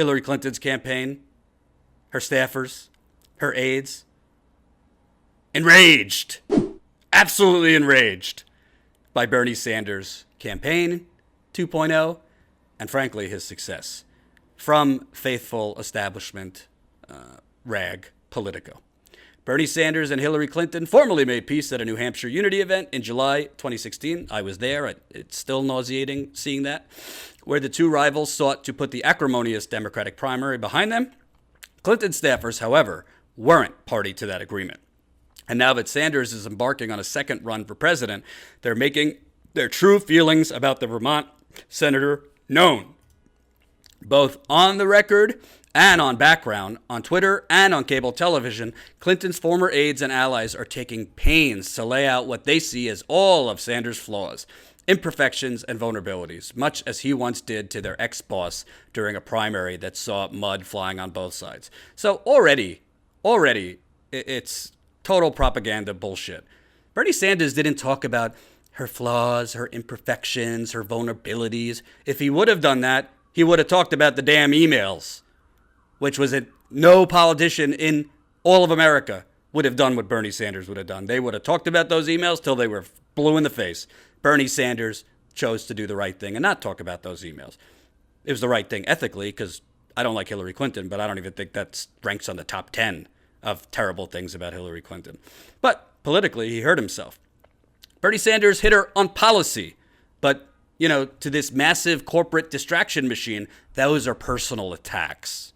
Hillary Clinton's campaign, her staffers, her aides, enraged, absolutely enraged by Bernie Sanders' campaign 2.0 and, frankly, his success from faithful establishment rag Politico. Bernie Sanders and Hillary Clinton formally made peace at a New Hampshire unity event in July 2016. I was there. It's still nauseating seeing that, where the two rivals sought to put the acrimonious Democratic primary behind them. Clinton staffers, however, weren't party to that agreement. And now that Sanders is embarking on a second run for president, they're making their true feelings about the Vermont senator known, both on the record and on background, on Twitter and on cable television. Clinton's former aides and allies are taking pains to lay out what they see as all of Sanders' flaws, imperfections, and vulnerabilities, much as he once did to their ex-boss during a primary that saw mud flying on both sides. So already, it's total propaganda bullshit. Bernie Sanders didn't talk about her flaws, her imperfections, her vulnerabilities. If he would have done that, he would have talked about the damn emails, which was it. No politician in all of America would have done what Bernie Sanders would have done. They would have talked about those emails till they were blue in the face. Bernie Sanders chose to do the right thing and not talk about those emails. It was the right thing ethically, because I don't like Hillary Clinton, but I don't even think that ranks on the top 10 of terrible things about Hillary Clinton. But politically, he hurt himself. Bernie Sanders hit her on policy, but, to this massive corporate distraction machine, those are personal attacks.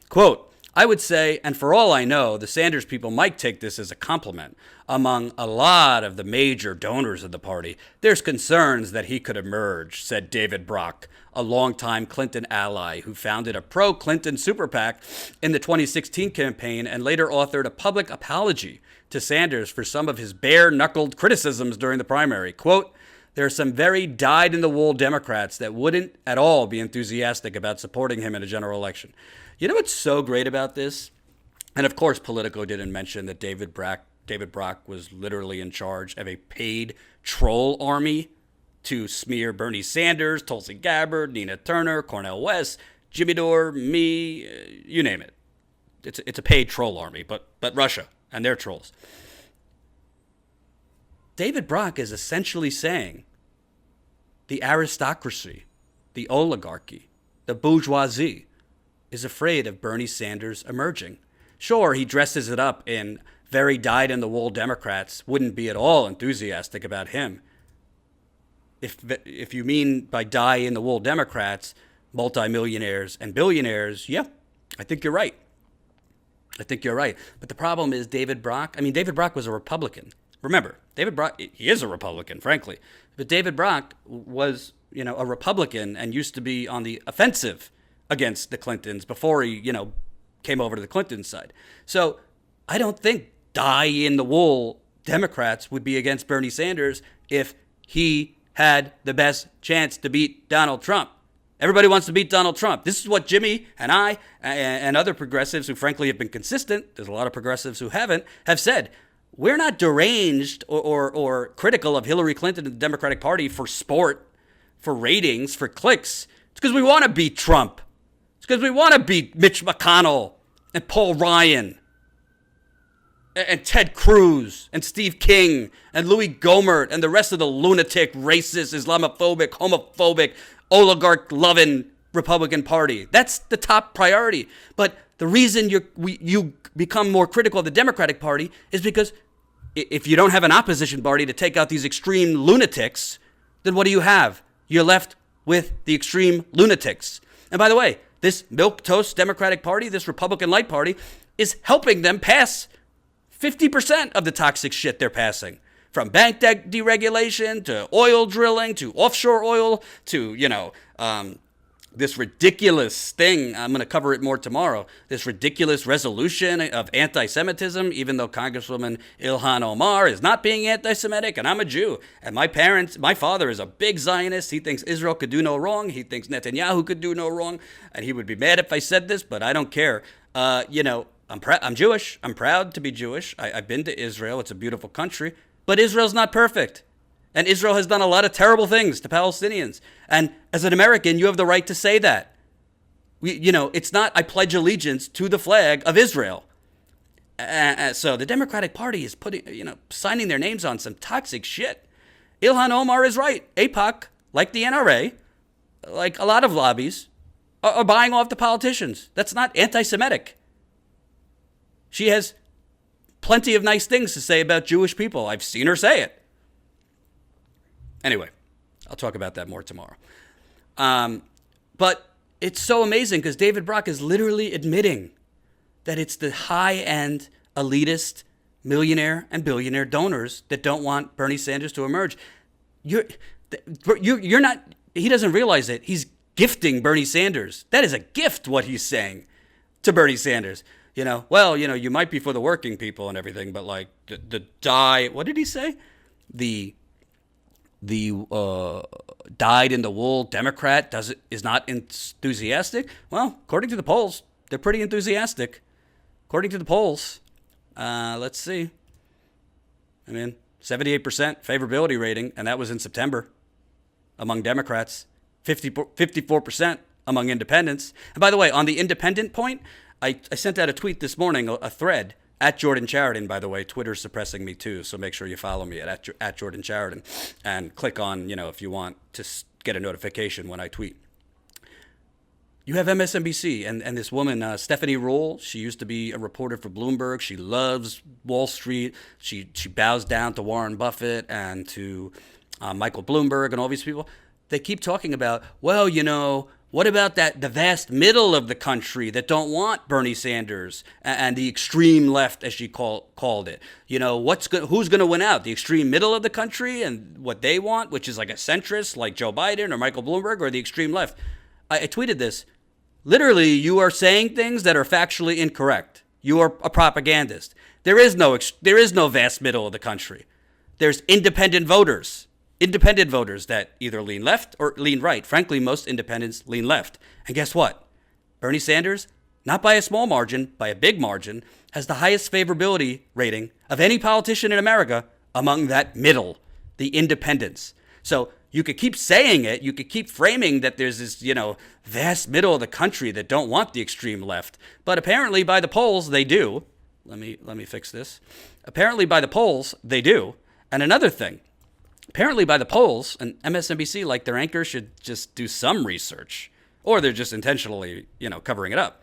Quote, I would say, and for all I know, the Sanders people might take this as a compliment. Among a lot of the major donors of the party, there's concerns that he could emerge, said David Brock, a longtime Clinton ally who founded a pro-Clinton super PAC in the 2016 campaign and later authored a public apology to Sanders for some of his bare-knuckled criticisms during the primary. Quote, there are some very dyed-in-the-wool Democrats that wouldn't at all be enthusiastic about supporting him in a general election. You know what's so great about this? And of course, Politico didn't mention that David Brock was literally in charge of a paid troll army to smear Bernie Sanders, Tulsi Gabbard, Nina Turner, Cornel West, Jimmy Dore, me, you name it. It's a paid troll army, but Russia and their trolls. David Brock is essentially saying the aristocracy, the oligarchy, the bourgeoisie is afraid of Bernie Sanders emerging. Sure, he dresses it up in very dyed-in-the-wool Democrats wouldn't be at all enthusiastic about him. If you mean by dyed-in-the-wool Democrats, multimillionaires and billionaires, yeah, I think you're right. But the problem is David Brock was a Republican. Remember, David Brock, he is a Republican, frankly. But David Brock was, a Republican and used to be on the offensive against the Clintons before he, came over to the Clinton side. So I don't think dyed-in-the-wool Democrats would be against Bernie Sanders if he had the best chance to beat Donald Trump. Everybody wants to beat Donald Trump. This is what Jimmy and I and other progressives who frankly have been consistent, there's a lot of progressives who haven't, have said. We're not deranged or critical of Hillary Clinton and the Democratic Party for sport, for ratings, for clicks. It's because we want to beat Trump. It's because we want to beat Mitch McConnell and Paul Ryan and Ted Cruz and Steve King and Louis Gohmert and the rest of the lunatic, racist, Islamophobic, homophobic, oligarch-loving Republican Party. That's the top priority. But the reason you become more critical of the Democratic Party is because if you don't have an opposition party to take out these extreme lunatics, then what do you have? You're left with the extreme lunatics. And by the way, this milquetoast Democratic Party, this Republican Light Party, is helping them pass 50% of the toxic shit they're passing. From bank deregulation to oil drilling to offshore oil to, this ridiculous thing. I'm going to cover it more tomorrow. This ridiculous resolution of anti-Semitism, even though Congresswoman Ilhan Omar is not being anti-Semitic, and I'm a Jew. And my father is a big Zionist. He thinks Israel could do no wrong. He thinks Netanyahu could do no wrong. And he would be mad if I said this, but I don't care. I'm Jewish. I'm proud to be Jewish. I've been to Israel. It's a beautiful country. But Israel's not perfect. And Israel has done a lot of terrible things to Palestinians. And as an American, you have the right to say that. It's not I pledge allegiance to the flag of Israel. So the Democratic Party is signing their names on some toxic shit. Ilhan Omar is right. AIPAC, like the NRA, like a lot of lobbies, are buying off the politicians. That's not anti-Semitic. She has plenty of nice things to say about Jewish people. I've seen her say it. Anyway, I'll talk about that more tomorrow. But it's so amazing because David Brock is literally admitting that it's the high-end, elitist, millionaire and billionaire donors that don't want Bernie Sanders to emerge. You're not. He doesn't realize it. He's gifting Bernie Sanders. That is a gift. What he's saying to Bernie Sanders. You might be for the working people and everything, but like the die. What did he say? The dyed in the wool Democrat is not enthusiastic. Well, according to the polls, they're pretty enthusiastic. According to the polls, let's see. 78% favorability rating, and that was in September among Democrats. 54% among independents. And by the way, on the independent point, I sent out a tweet this morning, a thread at Jordan Chariton, by the way. Twitter's suppressing me too, so make sure you follow me at Jordan Chariton and click on, if you want to get a notification when I tweet. You have MSNBC and this woman, Stephanie Ruhle. She used to be a reporter for Bloomberg. She loves Wall Street. She bows down to Warren Buffett and to Michael Bloomberg and all these people. They keep talking about, what about the vast middle of the country that don't want Bernie Sanders and the extreme left, as she called it? Who's going to win out? The extreme middle of the country and what they want, which is like a centrist like Joe Biden or Michael Bloomberg, or the extreme left? I tweeted this. Literally, you are saying things that are factually incorrect. You are a propagandist. There is no vast middle of the country. There's independent voters that either lean left or lean right. Frankly, most independents lean left. And guess what? Bernie Sanders, not by a small margin, by a big margin, has the highest favorability rating of any politician in America among that middle, the independents. So you could keep saying it. You could keep framing that there's this, vast middle of the country that don't want the extreme left. But apparently by the polls, they do. Let me fix this. Apparently by the polls, they do. And another thing, apparently by the polls, and MSNBC, like their anchor, should just do some research. Or they're just intentionally, covering it up.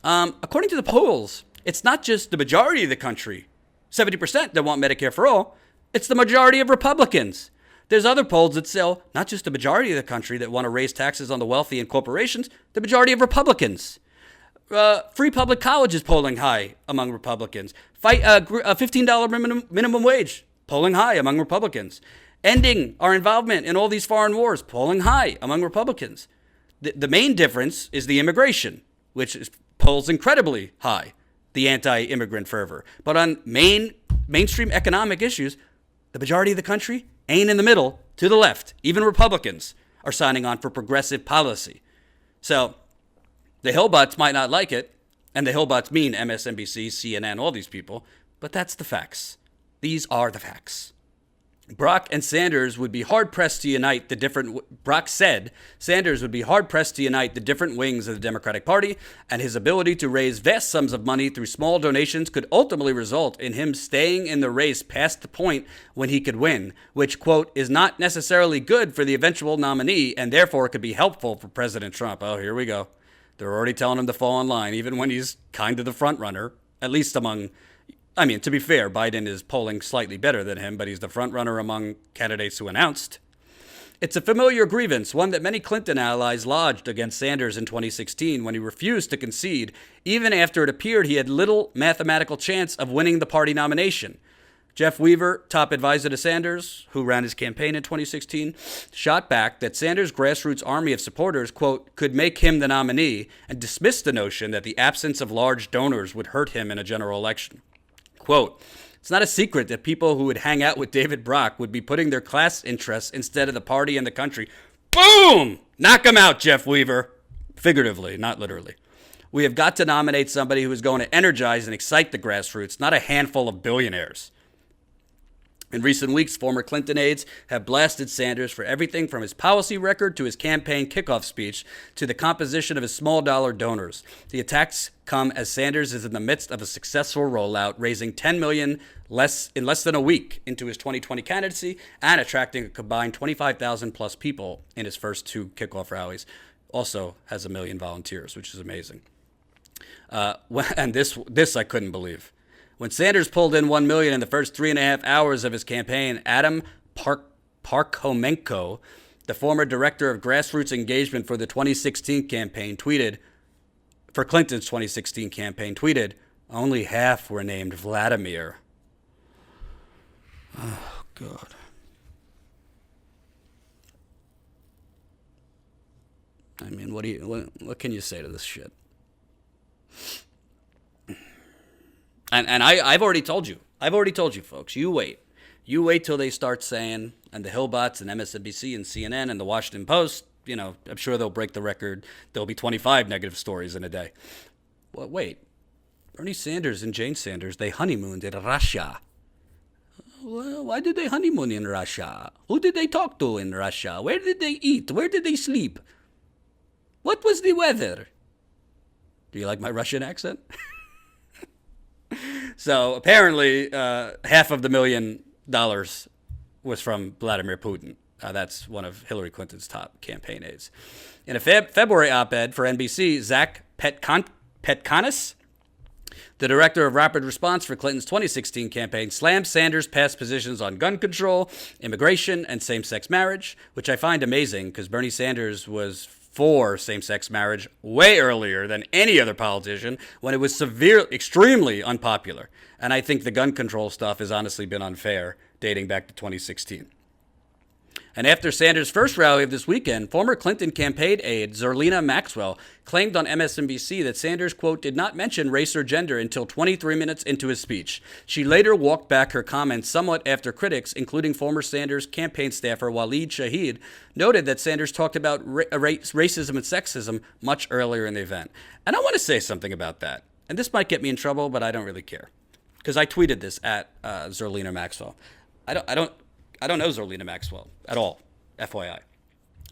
According to the polls, it's not just the majority of the country, 70% that want Medicare for all. It's the majority of Republicans. There's other polls that say not just the majority of the country that want to raise taxes on the wealthy and corporations, the majority of Republicans. Free public college is polling high among Republicans. $15 minimum wage, polling high among Republicans. Ending our involvement in all these foreign wars, polling high among Republicans. The main difference is the immigration, which polls incredibly high, the anti-immigrant fervor. But on mainstream economic issues, the majority of the country ain't in the middle, to the left. Even Republicans are signing on for progressive policy. So the Hillbots might not like it, and the Hillbots mean MSNBC, CNN, all these people, but that's the facts. These are the facts. Brock and Sanders would be hard-pressed to unite the different... Brock said Sanders would be hard-pressed to unite the different wings of the Democratic Party, and his ability to raise vast sums of money through small donations could ultimately result in him staying in the race past the point when he could win, which, quote, is not necessarily good for the eventual nominee, and therefore could be helpful for President Trump. Oh, here we go. They're already telling him to fall in line, even when he's kind of the front runner, at least among... to be fair, Biden is polling slightly better than him, but he's the front runner among candidates who announced. It's a familiar grievance, one that many Clinton allies lodged against Sanders in 2016 when he refused to concede, even after it appeared he had little mathematical chance of winning the party nomination. Jeff Weaver, top advisor to Sanders, who ran his campaign in 2016, shot back that Sanders' grassroots army of supporters, quote, could make him the nominee, and dismissed the notion that the absence of large donors would hurt him in a general election. Quote, it's not a secret that people who would hang out with David Brock would be putting their class interests instead of the party and the country. Boom! Knock him out, Jeff Weaver. Figuratively, not literally. We have got to nominate somebody who is going to energize and excite the grassroots, not a handful of billionaires. In recent weeks, former Clinton aides have blasted Sanders for everything from his policy record to his campaign kickoff speech to the composition of his small dollar donors. The attacks come as Sanders is in the midst of a successful rollout, raising $10 million in less than a week into his 2020 candidacy and attracting a combined 25,000 plus people in his first two kickoff rallies. Also has 1 million volunteers, which is amazing. And this I couldn't believe. When Sanders pulled in $1 million in the first 3.5 hours of his campaign, Adam Parkhomenko, the former director of Grassroots engagement for the 2016 campaign, for Clinton's 2016 campaign, only half were named Vladimir. Oh, God. I mean, what can you say to this shit? And I've already told you, folks, you wait till they start saying, and the Hillbots and MSNBC and CNN and the Washington Post, I'm sure they'll break the record. There'll be 25 negative stories in a day. Well, wait, Bernie Sanders and Jane Sanders, they honeymooned in Russia. Well, why did they honeymoon in Russia? Who did they talk to in Russia? Where did they eat? Where did they sleep? What was the weather? Do you like my Russian accent? So apparently, half of the $1 million was from Vladimir Putin. That's one of Hillary Clinton's top campaign aides. In a February op-ed for NBC, Zach Petkanis, the director of Rapid Response for Clinton's 2016 campaign, slammed Sanders' past positions on gun control, immigration, and same-sex marriage, which I find amazing because Bernie Sanders was for same-sex marriage way earlier than any other politician when it was extremely unpopular. And I think the gun control stuff has honestly been unfair, dating back to 2016. And after Sanders' first rally of this weekend, former Clinton campaign aide Zerlina Maxwell claimed on MSNBC that Sanders, quote, did not mention race or gender until 23 minutes into his speech. She later walked back her comments somewhat after critics, including former Sanders campaign staffer Waleed Shahid, noted that Sanders talked about racism and sexism much earlier in the event. And I want to say something about that. And this might get me in trouble, but I don't really care. Because I tweeted this at Zerlina Maxwell. I don't know Zerlina Maxwell at all, FYI.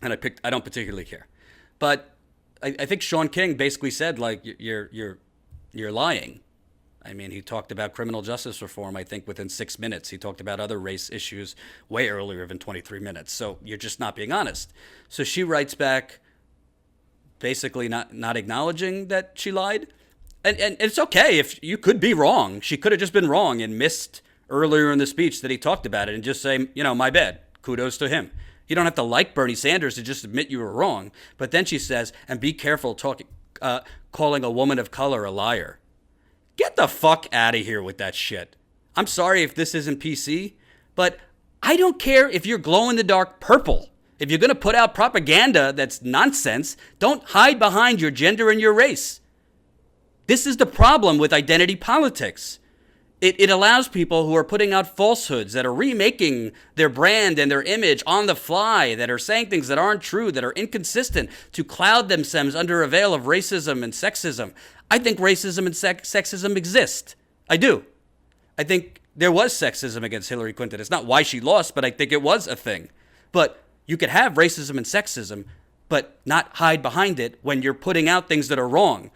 And I don't particularly care. But I think Sean King basically said, like, you're lying. I mean, he talked about criminal justice reform, I think, within 6 minutes. He talked about other race issues way earlier than 23 minutes. So you're just not being honest. So she writes back, basically not acknowledging that she lied. And it's okay if you could be wrong. She could have just been wrong and missed earlier in the speech that he talked about it and just say, my bad. Kudos to him. You don't have to like Bernie Sanders to just admit you were wrong. But then she says, and be careful calling a woman of color a liar. Get the fuck out of here with that shit. I'm sorry if this isn't PC, but I don't care if you're glow-in-the-dark purple. If you're going to put out propaganda that's nonsense, don't hide behind your gender and your race. This is the problem with identity politics. It allows people who are putting out falsehoods, that are remaking their brand and their image on the fly, that are saying things that aren't true, that are inconsistent, to cloud themselves under a veil of racism and sexism. I think racism and sexism exist. I do. I think there was sexism against Hillary Clinton. It's not why she lost, but I think it was a thing. But you could have racism and sexism, but not hide behind it when you're putting out things that are wrong.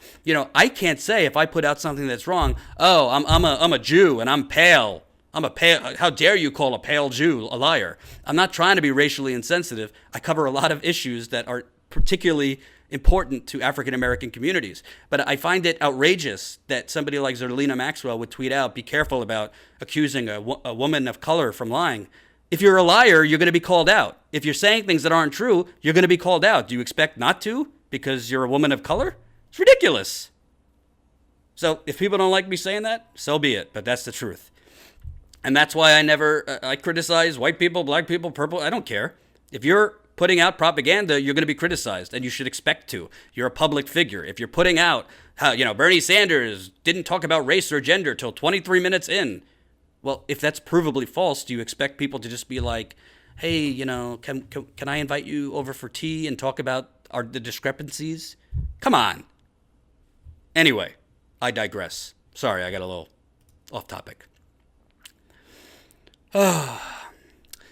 I can't say if I put out something that's wrong, oh, I'm a Jew and I'm pale. How dare you call a pale Jew a liar? I'm not trying to be racially insensitive. I cover a lot of issues that are particularly important to African American communities. But I find it outrageous that somebody like Zerlina Maxwell would tweet out, be careful about accusing a woman of color from lying. If you're a liar, you're going to be called out. If you're saying things that aren't true, you're going to be called out. Do you expect not to because you're a woman of color? It's ridiculous. So if people don't like me saying that, so be it. But that's the truth. And that's why I criticize white people, black people, purple. I don't care. If you're putting out propaganda, you're going to be criticized, and you should expect to. You're a public figure. If you're putting out how, Bernie Sanders didn't talk about race or gender till 23 minutes in, well, if that's provably false, do you expect people to just be like, hey, can I invite you over for tea and talk about the discrepancies? Come on. Anyway, I digress. Sorry, I got a little off topic.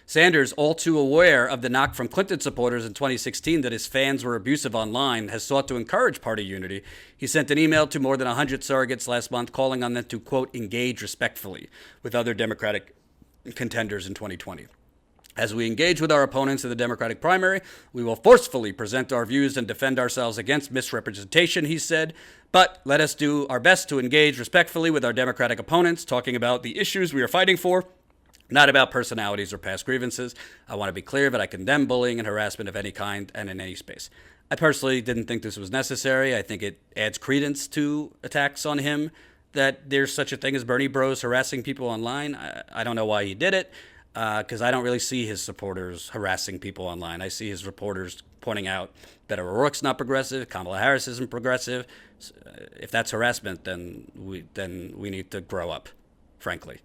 Sanders, all too aware of the knock from Clinton supporters in 2016 that his fans were abusive online, has sought to encourage party unity. He sent an email to more than 100 surrogates last month calling on them to, quote, engage respectfully with other Democratic contenders in 2020. As we engage with our opponents in the Democratic primary, we will forcefully present our views and defend ourselves against misrepresentation, he said. But let us do our best to engage respectfully with our Democratic opponents, talking about the issues we are fighting for, not about personalities or past grievances. I want to be clear that I condemn bullying and harassment of any kind and in any space. I personally didn't think this was necessary. I think it adds credence to attacks on him that there's such a thing as Bernie Bros harassing people online. I don't know why he did it, because I don't really see his supporters harassing people online. I see his reporters pointing out that O'Rourke's not progressive, Kamala Harris isn't progressive. If that's harassment, then we need to grow up, frankly.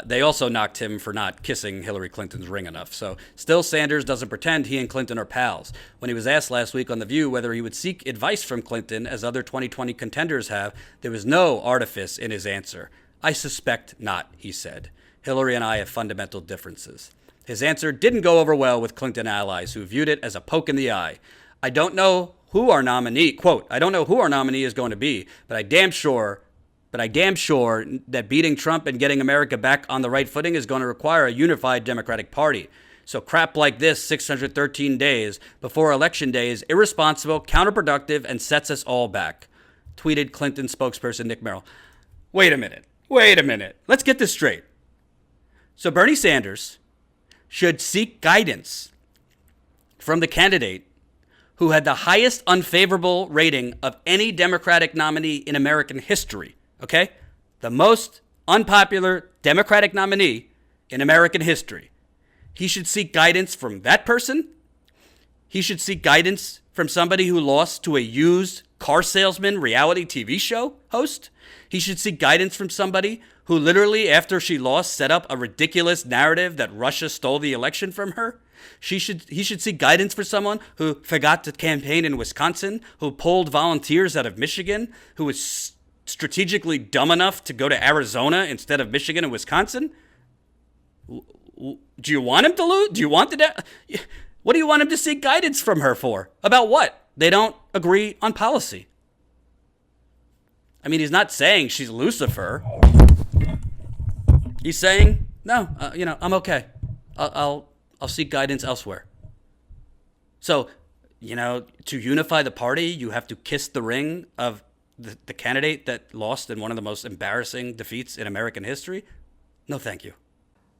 They also knocked him for not kissing Hillary Clinton's ring enough. So still, Sanders doesn't pretend he and Clinton are pals. When he was asked last week on The View whether he would seek advice from Clinton, as other 2020 contenders have, there was no artifice in his answer. I suspect not, he said. Hillary and I have fundamental differences. His answer didn't go over well with Clinton allies, who viewed it as a poke in the eye. I don't know who our nominee, quote, I don't know who our nominee is going to be, but I damn sure that beating Trump and getting America back on the right footing is going to require a unified Democratic Party. So crap like this 613 days before Election Day is irresponsible, counterproductive, and sets us all back, tweeted Clinton spokesperson Nick Merrill. Wait a minute. Let's get this straight. So Bernie Sanders should seek guidance from the candidate who had the highest unfavorable rating of any Democratic nominee in American history. Okay? The most unpopular Democratic nominee in American history. He should seek guidance from that person. He should seek guidance from somebody who lost to a used car salesman reality TV show host. He should seek guidance from somebody who literally, after she lost, set up a ridiculous narrative that Russia stole the election from her. He should seek guidance for someone who forgot to campaign in Wisconsin, who pulled volunteers out of Michigan, who was strategically dumb enough to go to Arizona instead of Michigan and Wisconsin? Do you want him to lose? Do you want what do you want him to seek guidance from her for? About what? They don't agree on policy. I mean, he's not saying she's Lucifer. He's saying, no, I'm okay. I'll seek guidance elsewhere. So, to unify the party, you have to kiss the ring of the candidate that lost in one of the most embarrassing defeats in American history? No, thank you.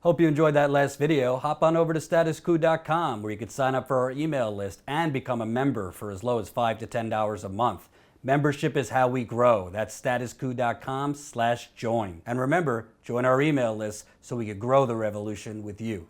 Hope you enjoyed that last video. Hop on over to statuscoup.com where you can sign up for our email list and become a member for as low as $5 to $10 a month. Membership is how we grow. That's statuscoup.com/join. And remember, join our email list so we can grow the revolution with you.